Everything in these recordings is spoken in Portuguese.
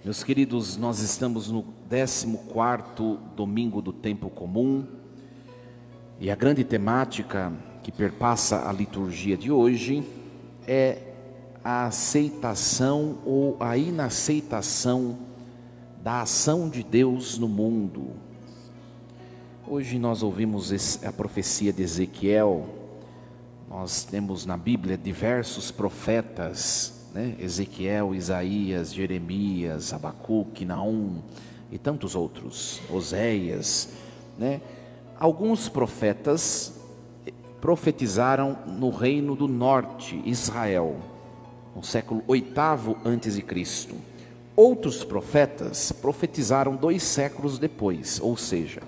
Meus queridos, nós estamos no 14º domingo do tempo comum e a grande temática que perpassa a liturgia de hoje é a aceitação ou a inaceitação da ação de Deus no mundo. Hoje nós ouvimos a profecia de Ezequiel. Nós temos na Bíblia diversos profetas, Ezequiel, Isaías, Jeremias, Abacuque, Naum e tantos outros, Oséias, Alguns profetas profetizaram no reino do norte, Israel, no século 8º a.C. Outros profetas profetizaram 2 séculos depois, ou seja,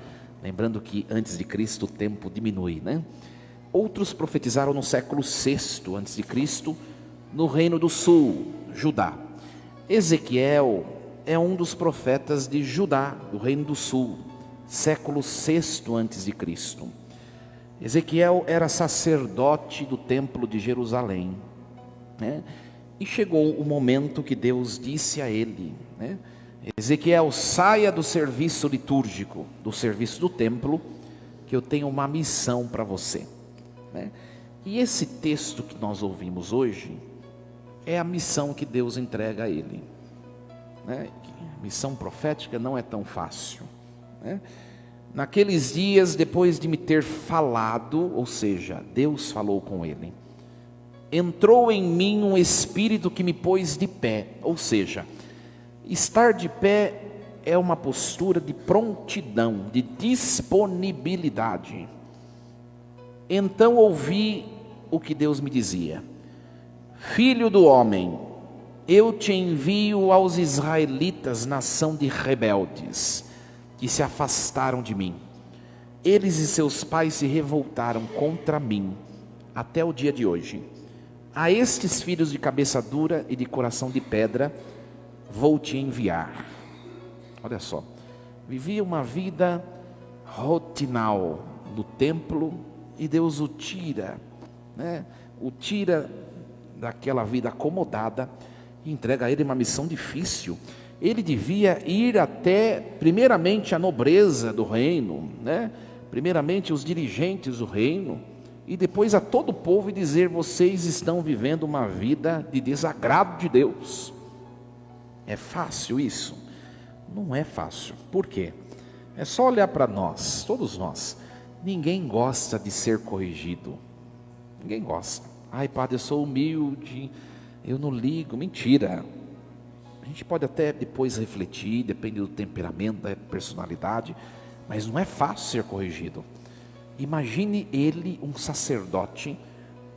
lembrando que antes de Cristo o tempo diminui, Outros profetizaram no século 6º a.C., no reino do sul, Judá. Ezequiel é um dos profetas de Judá, do reino do sul, século 6º a.C. Ezequiel era sacerdote do templo de Jerusalém, E chegou o momento que Deus disse a ele, Ezequiel, saia do serviço litúrgico, do serviço do templo, que eu tenho uma missão para você. E esse texto que nós ouvimos hoje é a missão que Deus entrega a ele. Missão profética não é tão fácil. Naqueles dias, depois de me ter falado, ou seja, Deus falou com ele, entrou em mim um espírito que me pôs de pé, ou seja, estar de pé é uma postura de prontidão, de disponibilidade. Então ouvi o que Deus me dizia: Filho do homem, eu te envio aos israelitas, nação de rebeldes, que se afastaram de mim. Eles e seus pais se revoltaram contra mim, até o dia de hoje. A estes filhos de cabeça dura e de coração de pedra, vou te enviar. Olha só, vivia uma vida rotinal no templo, e Deus o tira, O tira daquela vida acomodada e entrega a ele uma missão difícil. Ele devia ir até, primeiramente, a nobreza do reino, Primeiramente os dirigentes do reino, e depois a todo o povo, e dizer: vocês estão vivendo uma vida de desagrado de Deus. É fácil isso? Não é fácil. Por quê? É só olhar para nós, todos nós. Ninguém gosta de ser corrigido. Ninguém gosta. Ai, padre, eu sou humilde, eu não ligo. Mentira. A gente pode até depois refletir, depende do temperamento, da personalidade, mas não é fácil ser corrigido. Imagine ele, um sacerdote,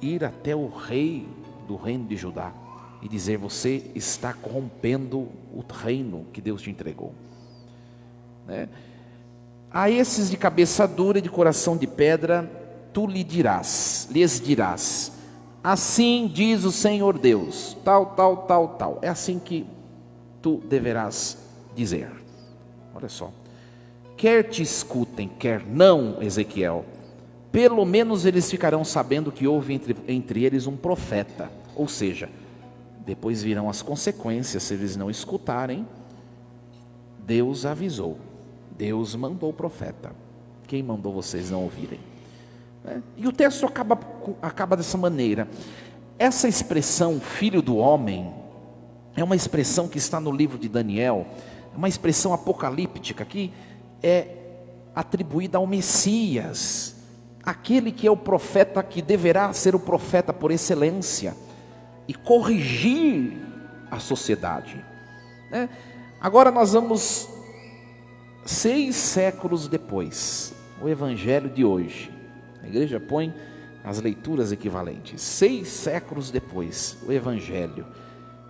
ir até o rei do reino de Judá e dizer: você está corrompendo o reino que Deus te entregou. A esses de cabeça dura e de coração de pedra, tu lhes dirás, assim diz o Senhor Deus, tal. É assim que tu deverás dizer. Olha só, quer te escutem, quer não, Ezequiel, pelo menos eles ficarão sabendo que houve entre eles um profeta. Ou seja, depois virão as consequências se eles não escutarem. Deus avisou, Deus mandou o profeta. Quem mandou vocês não ouvirem? E o texto acaba dessa maneira. Essa expressão, filho do homem, é uma expressão que está no livro de Daniel, uma expressão apocalíptica que é atribuída ao Messias, aquele que é o profeta, que deverá ser o profeta por excelência e corrigir a sociedade. Agora nós vamos 6 séculos depois, o evangelho de hoje. A igreja põe as leituras equivalentes. 6 séculos depois, o evangelho.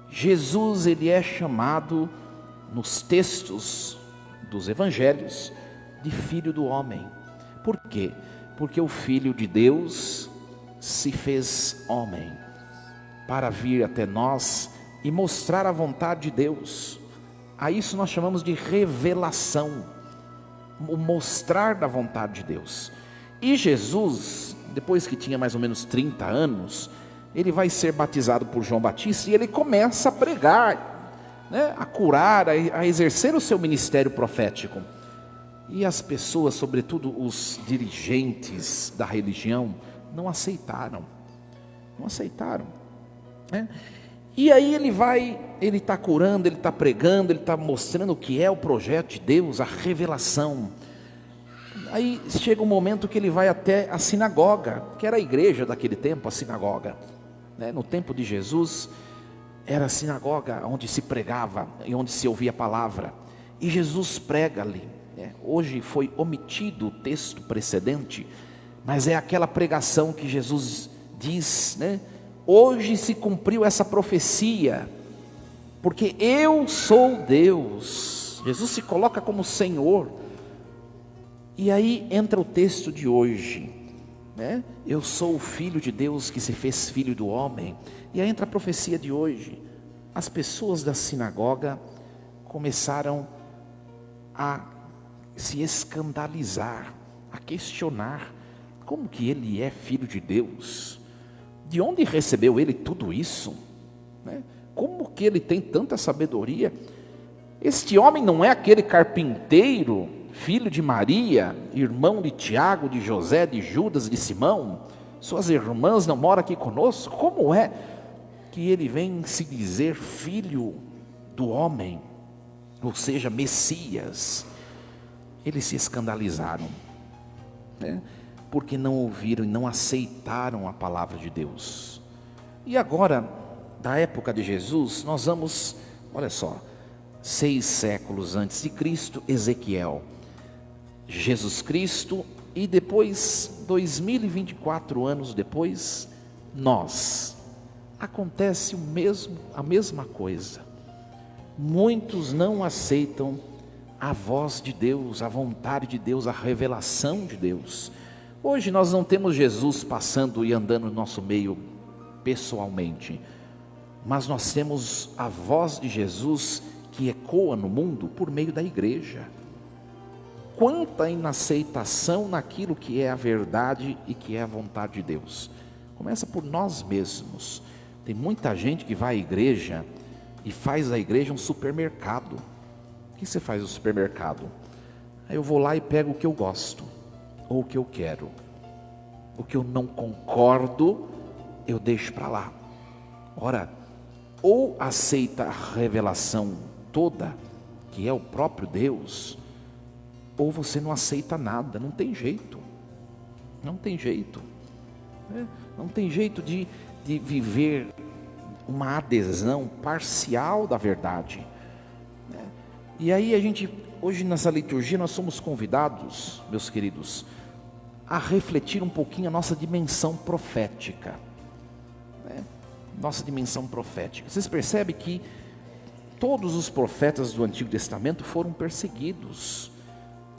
Jesus, ele é chamado nos textos dos evangelhos de filho do homem. Por quê? Porque o Filho de Deus se fez homem para vir até nós e mostrar a vontade de Deus. A isso nós chamamos de revelação, o mostrar da vontade de Deus. E Jesus, depois que tinha mais ou menos 30 anos, ele vai ser batizado por João Batista e ele começa a pregar né, a curar, a exercer o seu ministério profético. E as pessoas, sobretudo os dirigentes da religião, não aceitaram. Não aceitaram, né? E aí ele está curando, ele está pregando, ele está mostrando o que é o projeto de Deus, a revelação. Aí chega um momento que ele vai até a sinagoga, que era a igreja daquele tempo, a sinagoga, né? No tempo de Jesus, era a sinagoga onde se pregava e onde se ouvia a palavra. E Jesus prega ali, né? Hoje foi omitido o texto precedente, mas é aquela pregação que Jesus diz, né? Hoje se cumpriu essa profecia, porque eu sou Deus. Jesus se coloca como Senhor. E aí entra o texto de hoje, né? Eu sou o Filho de Deus que se fez filho do homem. E aí entra a profecia de hoje. As pessoas da sinagoga começaram a se escandalizar, a questionar: como que ele é filho de Deus? De onde recebeu ele tudo isso, né? Como que ele tem tanta sabedoria? Este homem não é aquele carpinteiro, filho de Maria, irmão de Tiago, de José, de Judas, de Simão? Suas irmãs não moram aqui conosco? Como é que ele vem se dizer filho do homem, ou seja, Messias? Eles se escandalizaram, né? Porque não ouviram e não aceitaram a palavra de Deus. E agora, da época de Jesus, nós vamos, olha só, 6 séculos antes de Cristo, Ezequiel, Jesus Cristo, e depois, 2024 anos depois, nós. Acontece a mesma coisa. Muitos não aceitam a voz de Deus, a vontade de Deus, a revelação de Deus. Hoje nós não temos Jesus passando e andando no nosso meio pessoalmente, mas nós temos a voz de Jesus que ecoa no mundo por meio da igreja. Quanta inaceitação naquilo que é a verdade e que é a vontade de Deus. Começa por nós mesmos. Tem muita gente que vai à igreja e faz da igreja um supermercado. O que você faz no supermercado? Aí eu vou lá e pego o que eu gosto, ou o que eu quero. O que eu não concordo, eu deixo para lá. Ora, ou aceita a revelação toda, que é o próprio Deus, ou você não aceita nada. Não tem jeito. Não tem jeito, né? Não tem jeito de viver uma adesão parcial da verdade, né? E aí hoje nessa liturgia nós somos convidados, meus queridos, a refletir um pouquinho a nossa dimensão profética, né? Nossa dimensão profética. Vocês percebem que todos os profetas do Antigo Testamento foram perseguidos.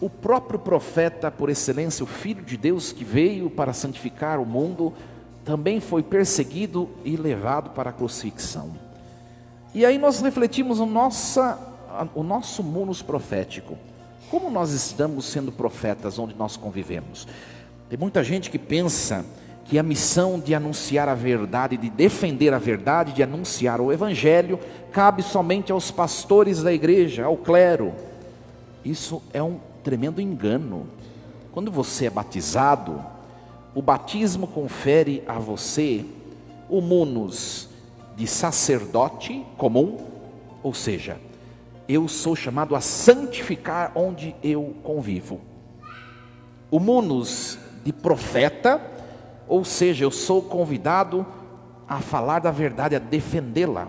O próprio profeta por excelência, o Filho de Deus que veio para santificar o mundo, também foi perseguido e levado para a crucifixão. E aí nós refletimos o nosso munus profético. Como nós estamos sendo profetas onde nós convivemos? Tem muita gente que pensa que a missão de anunciar a verdade, de defender a verdade, de anunciar o evangelho, cabe somente aos pastores da igreja, ao clero. Isso é um tremendo engano. Quando você é batizado, o batismo confere a você o munus de sacerdote comum, ou seja, eu sou chamado a santificar onde eu convivo. O munus de profeta, ou seja, eu sou convidado a falar da verdade, a defendê-la.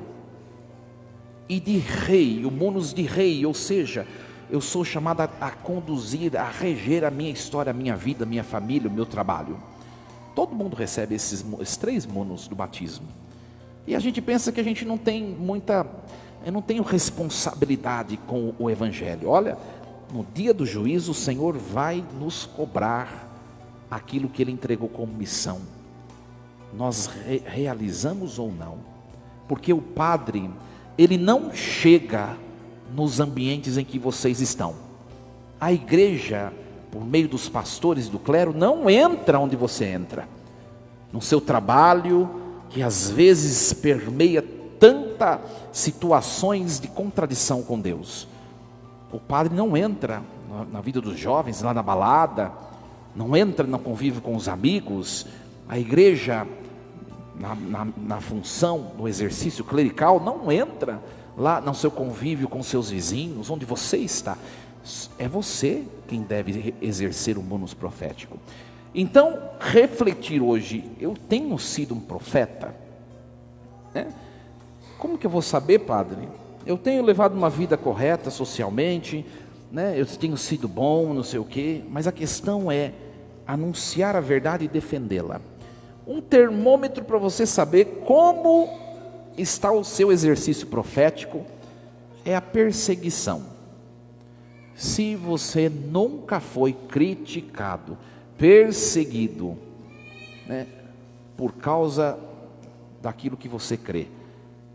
E de rei, o munus de rei, ou seja, eu sou chamado a conduzir, a reger a minha história, a minha vida, a minha família, o meu trabalho. Todo mundo recebe esses 3 munus do batismo. E a gente pensa que a gente não tem eu não tenho responsabilidade com o evangelho. Olha, no dia do juízo o Senhor vai nos cobrar aquilo que Ele entregou como missão. Nós realizamos ou não? Porque o Padre, Ele não chega nos ambientes em que vocês estão. A igreja, por meio dos pastores do clero, não entra onde você entra. No seu trabalho, que às vezes permeia tantas situações de contradição com Deus. O padre não entra na vida dos jovens, lá na balada, não entra no convívio com os amigos. A igreja, na função, no exercício clerical, não entra lá no seu convívio com seus vizinhos, onde você está. É você quem deve exercer o bônus profético. Então, refletir hoje, eu tenho sido um profeta? Como que eu vou saber, padre? Eu tenho levado uma vida correta socialmente, eu tenho sido bom, não sei o quê, mas a questão é anunciar a verdade e defendê-la. Um termômetro para você saber como está o seu exercício profético é a perseguição. Se você nunca foi criticado, perseguido, por causa daquilo que você crê,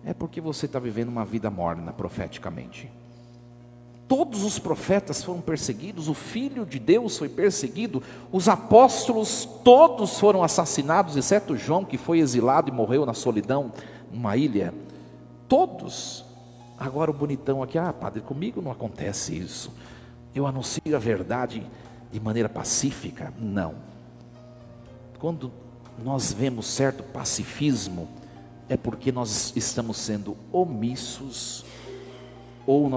é porque você está vivendo uma vida morna profeticamente. Todos os profetas foram perseguidos, o Filho de Deus foi perseguido, os apóstolos todos foram assassinados, exceto João, que foi exilado e morreu na solidão, numa ilha. Todos. Agora o bonitão aqui, padre, comigo não acontece isso. Eu anuncio a verdade de maneira pacífica? Não. Quando nós vemos certo pacifismo, é porque nós estamos sendo omissos, ou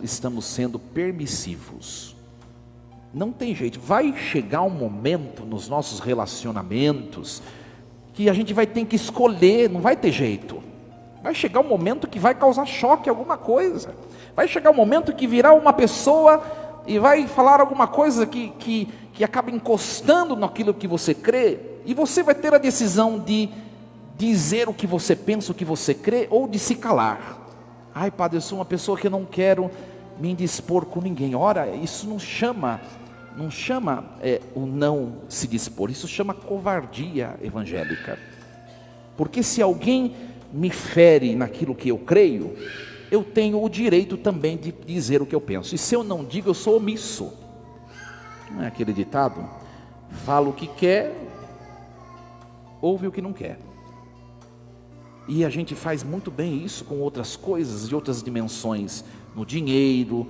estamos sendo permissivos. Não tem jeito, vai chegar um momento nos nossos relacionamentos, que a gente vai ter que escolher, não vai ter jeito. Vai chegar um momento que vai causar choque alguma coisa, vai chegar um momento que virá uma pessoa e vai falar alguma coisa que acaba encostando naquilo que você crê, e você vai ter a decisão de dizer o que você pensa, o que você crê, ou de se calar. Padre, eu sou uma pessoa que eu não quero me indispor com ninguém. Ora, isso não chama o não se dispor, isso chama covardia evangélica. Porque se alguém me fere naquilo que eu creio, eu tenho o direito também de dizer o que eu penso. E se eu não digo, eu sou omisso. Não é aquele ditado? Fala o que quer, ouve o que não quer. E a gente faz muito bem isso com outras coisas, de outras dimensões, no dinheiro,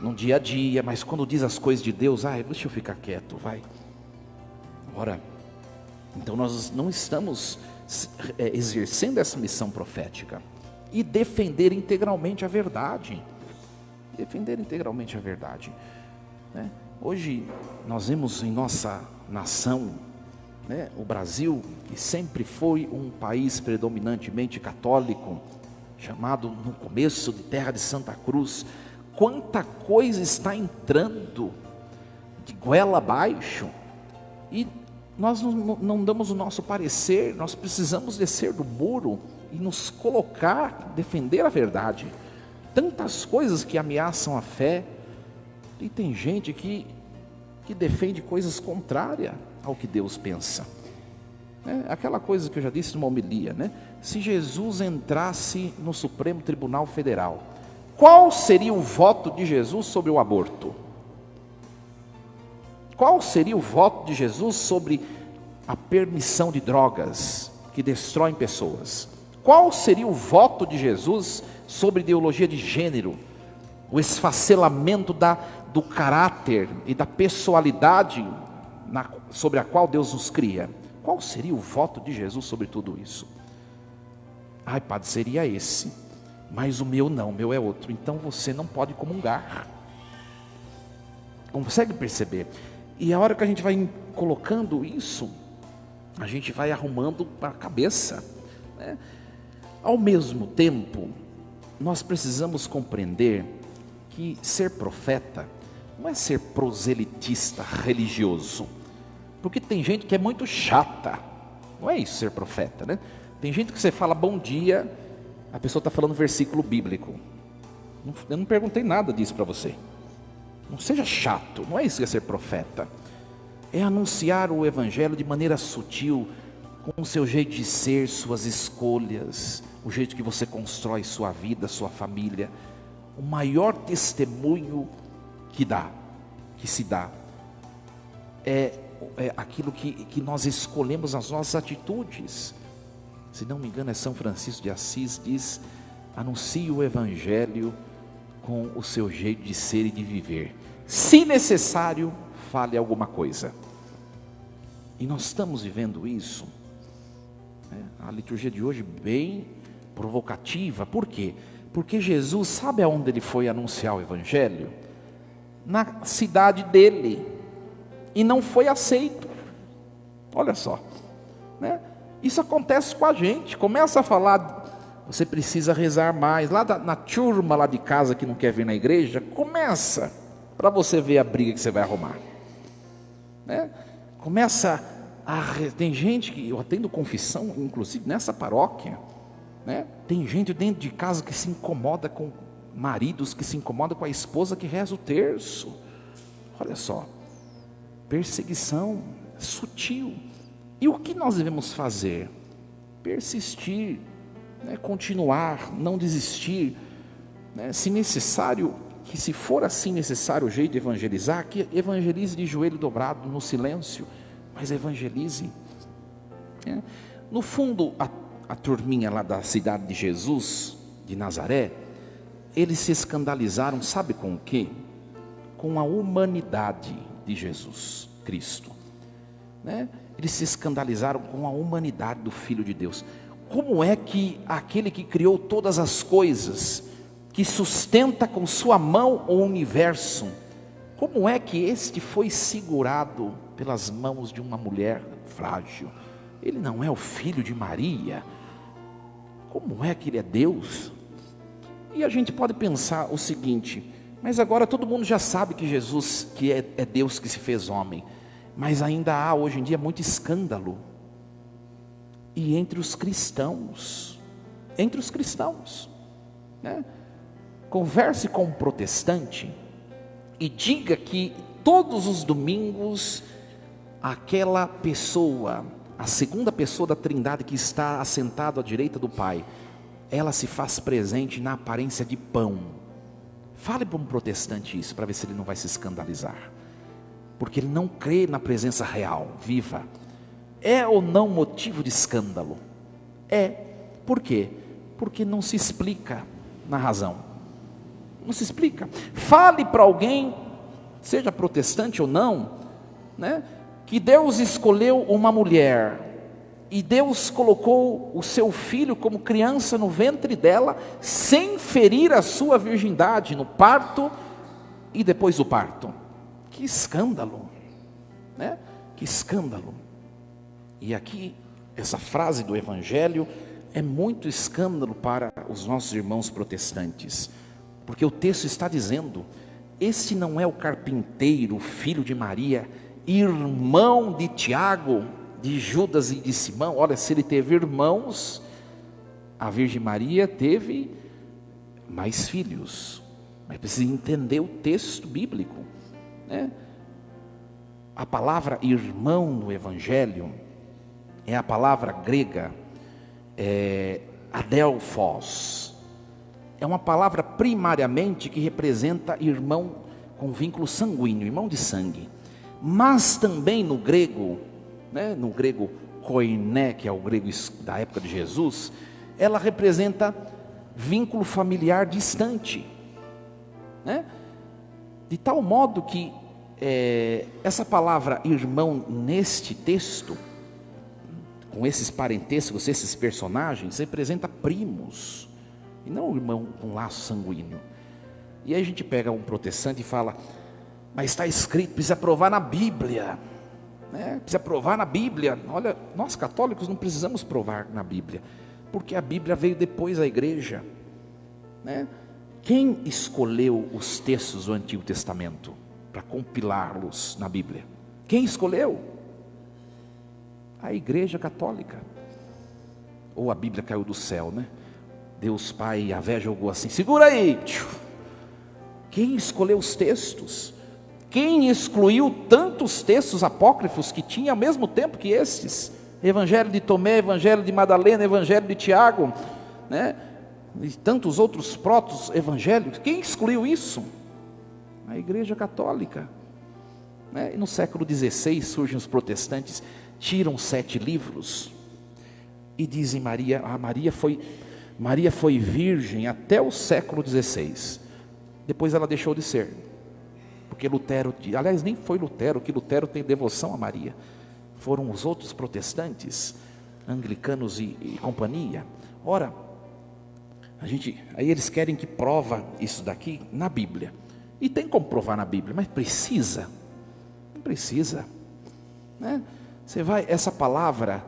no dia a dia, mas quando diz as coisas de Deus, deixa eu ficar quieto, vai. Ora, então nós não estamos exercendo essa missão profética, e defender integralmente a verdade. Defender integralmente a verdade. Hoje nós vemos em nossa nação, o Brasil, que sempre foi um país predominantemente católico, chamado no começo de terra de Santa Cruz, quanta coisa está entrando de goela abaixo, e nós não damos o nosso parecer. Nós precisamos descer do muro e nos colocar, defender a verdade. Tantas coisas que ameaçam a fé, e tem gente que defende coisas contrárias ao que Deus pensa. Aquela coisa que eu já disse numa homilia, se Jesus entrasse no Supremo Tribunal Federal, qual seria o voto de Jesus sobre o aborto? Qual seria o voto de Jesus sobre a permissão de drogas que destroem pessoas? Qual seria o voto de Jesus sobre ideologia de gênero, o esfacelamento do caráter e da pessoalidade sobre a qual Deus nos cria? Qual seria o voto de Jesus sobre tudo isso? Padre, seria esse, mas o meu não, o meu é outro. Então você não pode comungar. Consegue perceber? E a hora que a gente vai colocando isso, a gente vai arrumando para a cabeça, Ao mesmo tempo, nós precisamos compreender que ser profeta não é ser proselitista religioso, porque tem gente que é muito chata. Não é isso ser profeta, Tem gente que você fala bom dia, a pessoa está falando versículo bíblico. Eu não perguntei nada disso para você. Não seja chato, não é isso que é ser profeta. É anunciar o evangelho de maneira sutil, com o seu jeito de ser, suas escolhas, o jeito que você constrói sua vida, sua família. O maior testemunho que se dá, é aquilo que nós escolhemos nas nossas atitudes. Se não me engano, é São Francisco de Assis diz Anuncie o Evangelho com o seu jeito de ser e de viver. Se necessário, fale alguma coisa. E nós estamos vivendo isso. A liturgia de hoje bem provocativa. Por quê? Porque Jesus, sabe aonde ele foi anunciar o Evangelho? Na cidade dele. E não foi aceito. Olha só, né? Isso acontece com a gente. Começa a falar, você precisa rezar mais. Lá na turma lá de casa que não quer vir na igreja, começa, para você ver a briga que você vai arrumar, né? Começa tem gente que, eu atendo confissão, inclusive nessa paróquia, né? Tem gente dentro de casa que se incomoda com maridos, que se incomoda com a esposa que reza o terço. Olha só, perseguição sutil. E o que nós devemos fazer? Persistir, né? Continuar, não desistir, né? Se necessário, que se for assim necessário o jeito de evangelizar, que evangelize de joelho dobrado, no silêncio, mas evangelize, né? No fundo, a turminha lá da cidade de Jesus, de Nazaré, eles se escandalizaram, sabe com o quê? Com a humanidade de Jesus Cristo, né? Eles se escandalizaram com a humanidade do Filho de Deus. Como é que aquele que criou todas as coisas, que sustenta com sua mão o universo, como é que este foi segurado pelas mãos de uma mulher frágil? Ele não é o filho de Maria? Como é que ele é Deus? E a gente pode pensar o seguinte, mas agora todo mundo já sabe que Jesus, que é Deus que se fez homem, mas ainda há hoje em dia muito escândalo, e entre os cristãos, né? Converse com um protestante e diga que todos os domingos aquela pessoa, a segunda pessoa da Trindade que está assentado à direita do Pai, ela se faz presente na aparência de pão. Fale para um protestante isso, para ver se ele não vai se escandalizar, porque ele não crê na presença real, viva. É ou não motivo de escândalo? É. Por quê? Porque não se explica na razão. Não se explica. Fale para alguém, seja protestante ou não, né, que Deus escolheu uma mulher, e Deus colocou o seu filho como criança no ventre dela, sem ferir a sua virgindade, no parto e depois do parto. Que escândalo, né? Que escândalo. E aqui, essa frase do Evangelho é muito escândalo para os nossos irmãos protestantes, porque o texto está dizendo, este não é o carpinteiro, filho de Maria, irmão de Tiago, de Judas e de Simão? Olha, se ele teve irmãos, a Virgem Maria teve mais filhos, mas precisa entender o texto bíblico, né? A palavra irmão no Evangelho é a palavra grega, adelphos. É uma palavra primariamente que representa irmão com vínculo sanguíneo, irmão de sangue. Mas também no grego, né, no grego koiné, que é o grego da época de Jesus, ela representa vínculo familiar distante, né? De tal modo que essa palavra irmão neste texto, com esses parentescos, esses personagens, representa primos, e não irmão com laço sanguíneo. E aí a gente pega um protestante e fala, mas está escrito, precisa provar na Bíblia, né? Precisa provar na Bíblia. Olha, nós católicos não precisamos provar na Bíblia, porque a Bíblia veio depois da igreja, né? Quem escolheu os textos do Antigo Testamento para compilá-los na Bíblia? Quem escolheu? A Igreja Católica. Ou a Bíblia caiu do céu, né? Deus Pai, Yahvé jogou assim, segura aí. Quem escolheu os textos? Quem excluiu tantos textos apócrifos que tinha ao mesmo tempo que estes? Evangelho de Tomé, Evangelho de Madalena, Evangelho de Tiago, né? E tantos outros proto-evangelhos. Quem excluiu isso? A Igreja Católica, né? E no século XVI surgem os protestantes, tiram 7 livros e dizem Maria foi Maria foi virgem até o século XVI. Depois ela deixou de ser. Porque Lutero, aliás, nem foi Lutero, que Lutero tem devoção a Maria. Foram os outros protestantes, anglicanos e companhia. Ora, aí eles querem que prova isso daqui na Bíblia. E tem como provar na Bíblia, mas precisa? Não precisa, né? Você vai, essa palavra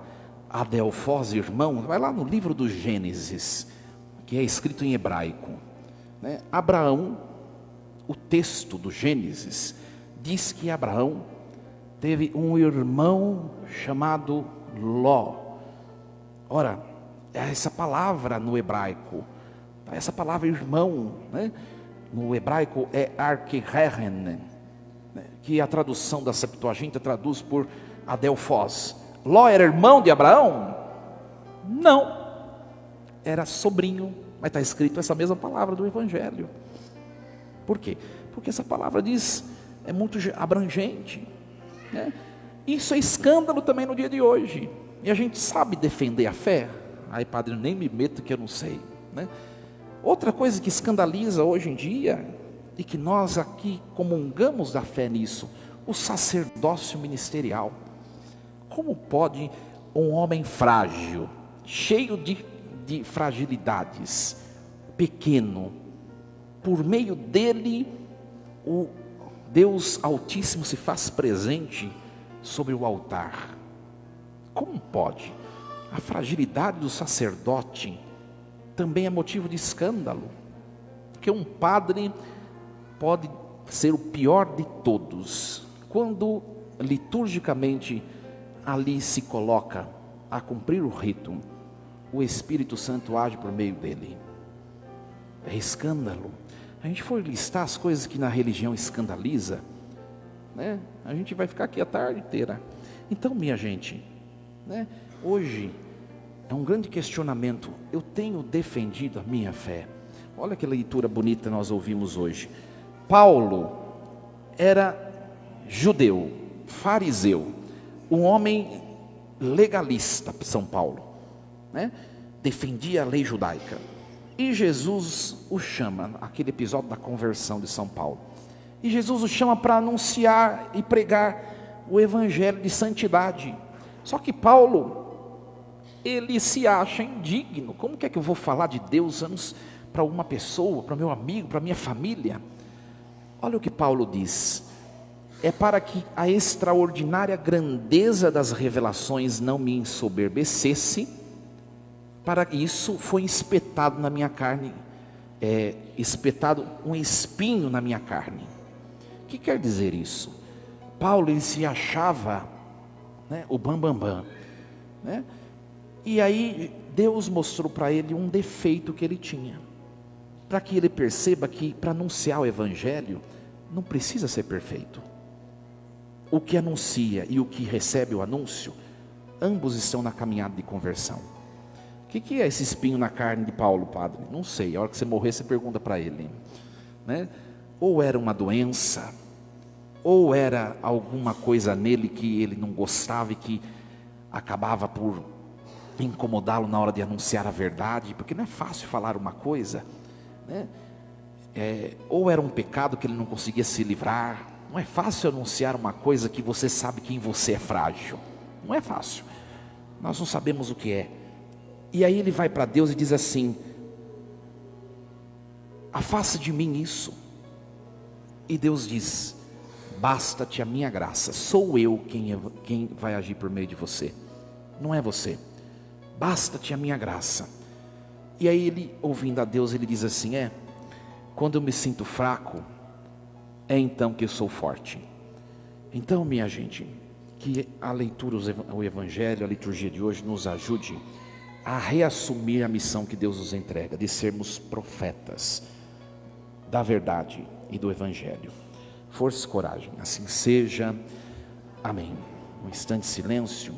adelfós, irmão, vai lá no livro do Gênesis, que é escrito em hebraico, né? Abraão, o texto do Gênesis diz que Abraão teve um irmão chamado Ló. Ora, essa palavra no hebraico, essa palavra irmão, né? No hebraico é arquerren, né? Que a tradução da Septuaginta traduz por adelfós. Ló era irmão de Abraão? Não, era sobrinho, mas está escrito essa mesma palavra do Evangelho. Por quê? Porque essa palavra diz, é muito abrangente, né? Isso é escândalo também no dia de hoje. E a gente sabe defender a fé? Ai, padre, nem me meto que eu não sei, né? Outra coisa que escandaliza hoje em dia, e que nós aqui comungamos da fé nisso, o sacerdócio ministerial. Como pode um homem frágil, cheio de fragilidades, pequeno, por meio dele, o Deus Altíssimo se faz presente sobre o altar? Como pode? A fragilidade do sacerdote também é motivo de escândalo, porque um padre pode ser o pior de todos, quando liturgicamente ali se coloca a cumprir o rito, o Espírito Santo age por meio dele. É escândalo. A gente for listar as coisas que na religião escandaliza, né? A gente vai ficar aqui a tarde inteira. Então, minha gente, né? Hoje é um grande questionamento. Eu tenho defendido a minha fé. Olha que leitura bonita nós ouvimos hoje. Paulo era judeu, fariseu, um homem legalista, São Paulo, né? Defendia a lei judaica. E Jesus o chama, aquele episódio da conversão de São Paulo. E Jesus o chama para anunciar e pregar o evangelho de santidade. Só que Paulo, ele se acha indigno. Como que é que eu vou falar de Deus para uma pessoa, para meu amigo, para minha família? Olha o que Paulo diz: é para que a extraordinária grandeza das revelações não me ensoberbecesse. Para isso foi espetado na minha carne, espetado um espinho na minha carne. O que quer dizer isso? Paulo, ele se achava, né, o bambambam, né? E aí Deus mostrou para ele um defeito que ele tinha, para que ele perceba que para anunciar o evangelho não precisa ser perfeito. O que anuncia e o que recebe o anúncio, ambos estão na caminhada de conversão. O que é esse espinho na carne de Paulo, padre? Não sei, a hora que você morrer você pergunta para ele, né? Ou era uma doença, ou era alguma coisa nele que ele não gostava e que acabava por incomodá-lo na hora de anunciar a verdade, porque não é fácil falar uma coisa, né? Ou era um pecado que ele não conseguia se livrar. Não é fácil anunciar uma coisa que você sabe que em você é frágil, não é fácil, nós não sabemos o que é. E aí ele vai para Deus e diz assim: afasta de mim isso. E Deus diz: basta-te a minha graça, sou eu quem vai agir por meio de você, não é você. Basta-te a minha graça. E aí ele, ouvindo a Deus, ele diz assim: quando eu me sinto fraco, é então que eu sou forte. Então, minha gente, que a leitura, o Evangelho, a liturgia de hoje nos ajude a reassumir a missão que Deus nos entrega, de sermos profetas da verdade e do Evangelho. Força e coragem, assim seja. Amém. Um instante de silêncio.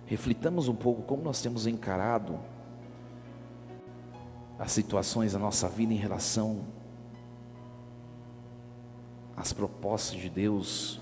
Reflitamos um pouco como nós temos encarado as situações da nossa vida em relação às propostas de Deus